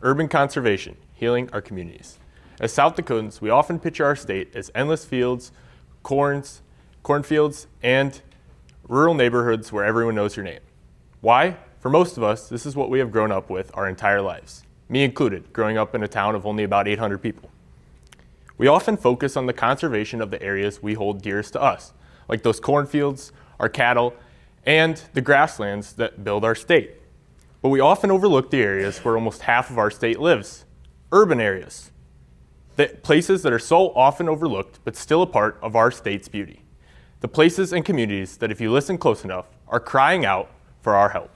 Urban conservation, healing our communities. As South Dakotans, we often picture our state as endless fields, cornfields, and rural neighborhoods where everyone knows your name. Why? For most of us, this is what we have grown up with our entire lives, me included, growing up in a town of only about 800 people. We often focus on the conservation of the areas we hold dearest to us, like those cornfields, our cattle, and the grasslands that build our state. But we often overlook the areas where almost half of our state lives, urban areas. The places that are so often overlooked, but still a part of our state's beauty. The places and communities that, if you listen close enough, are crying out for our help.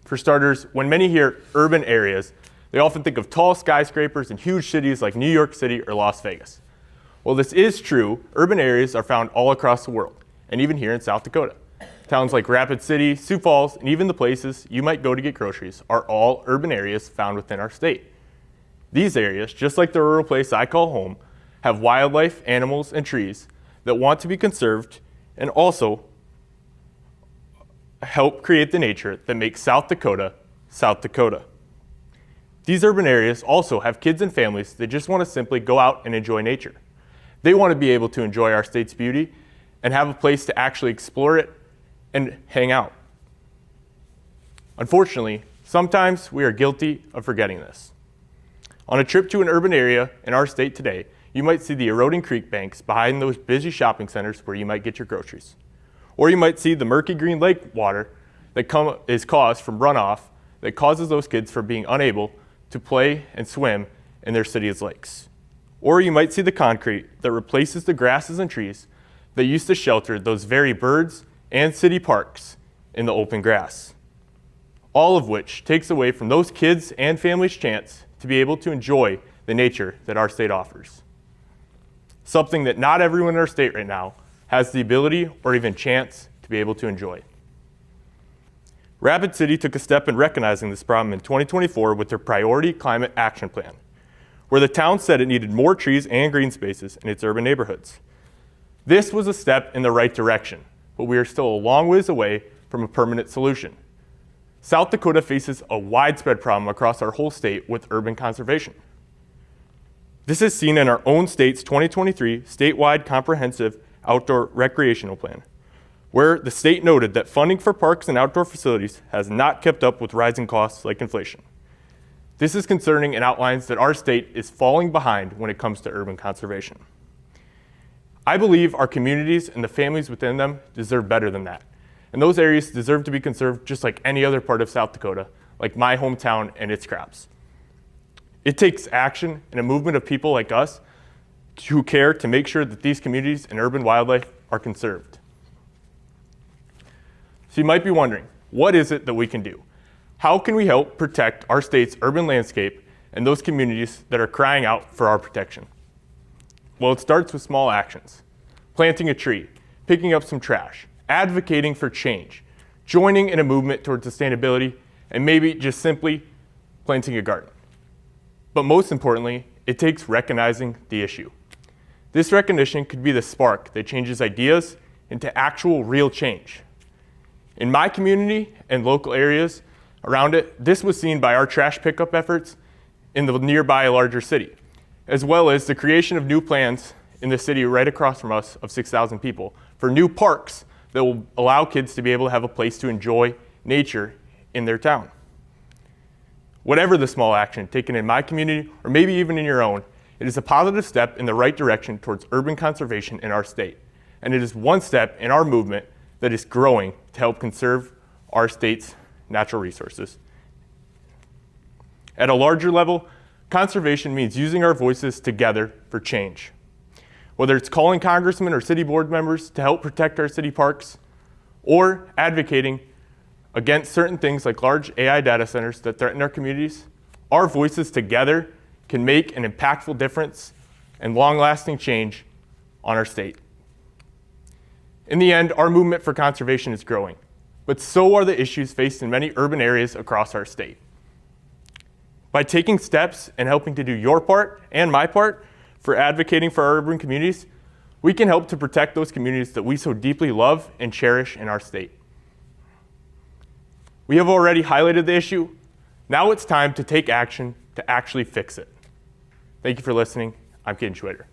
For starters, when many hear urban areas, they often think of tall skyscrapers and huge cities like New York City or Las Vegas. While this is true, urban areas are found all across the world, and even here in South Dakota. Towns like Rapid City, Sioux Falls, and even the places you might go to get groceries are all urban areas found within our state. These areas, just like the rural place I call home, have wildlife, animals, and trees that want to be conserved and also help create the nature that makes South Dakota, South Dakota. These urban areas also have kids and families that just want to simply go out and enjoy nature. They want to be able to enjoy our state's beauty and have a place to actually explore it and hang out. Unfortunately, sometimes we are guilty of forgetting this. On a trip to an urban area in our state today, you might see the eroding creek banks behind those busy shopping centers where you might get your groceries. Or you might see the murky green lake water that is caused from runoff that causes those kids from being unable to play and swim in their city's lakes. Or you might see the concrete that replaces the grasses and trees that used to shelter those very birds and city parks in the open grass. All of which takes away from those kids and families' chance to be able to enjoy the nature that our state offers. Something that not everyone in our state right now has the ability or even chance to be able to enjoy. Rapid City took a step in recognizing this problem in 2024 with their Priority Climate Action Plan, where the town said it needed more trees and green spaces in its urban neighborhoods. This was a step in the right direction, but we are still a long ways away from a permanent solution. South Dakota faces a widespread problem across our whole state with urban conservation. This is seen in our own state's 2023 statewide comprehensive outdoor recreational plan, where the state noted that funding for parks and outdoor facilities has not kept up with rising costs like inflation. This is concerning and outlines that our state is falling behind when it comes to urban conservation. I believe our communities and the families within them deserve better than that. And those areas deserve to be conserved just like any other part of South Dakota, like my hometown and its crops. It takes action and a movement of people like us who care to make sure that these communities and urban wildlife are conserved. So you might be wondering, what is it that we can do? How can we help protect our state's urban landscape and those communities that are crying out for our protection? Well, it starts with small actions. Planting a tree, picking up some trash, advocating for change, joining in a movement towards sustainability, and maybe just simply planting a garden. But most importantly, it takes recognizing the issue. This recognition could be the spark that changes ideas into actual real change. In my community and local areas around it, this was seen by our trash pickup efforts in the nearby larger city, as well as the creation of new plans in the city right across from us of 6,000 people for new parks that will allow kids to be able to have a place to enjoy nature in their town. Whatever the small action taken in my community, or maybe even in your own, it is a positive step in the right direction towards urban conservation in our state. And it is one step in our movement that is growing to help conserve our state's natural resources. At a larger level, conservation means using our voices together for change. Whether it's calling congressmen or city board members to help protect our city parks, or advocating against certain things like large AI data centers that threaten our communities, our voices together can make an impactful difference and long-lasting change on our state. In the end, our movement for conservation is growing, but so are the issues faced in many urban areas across our state. By taking steps and helping to do your part and my part for advocating for our urban communities, we can help to protect those communities that we so deeply love and cherish in our state. We have already highlighted the issue, Now it's time to take action to actually fix it. Thank you for listening. I'm Caden Schwader.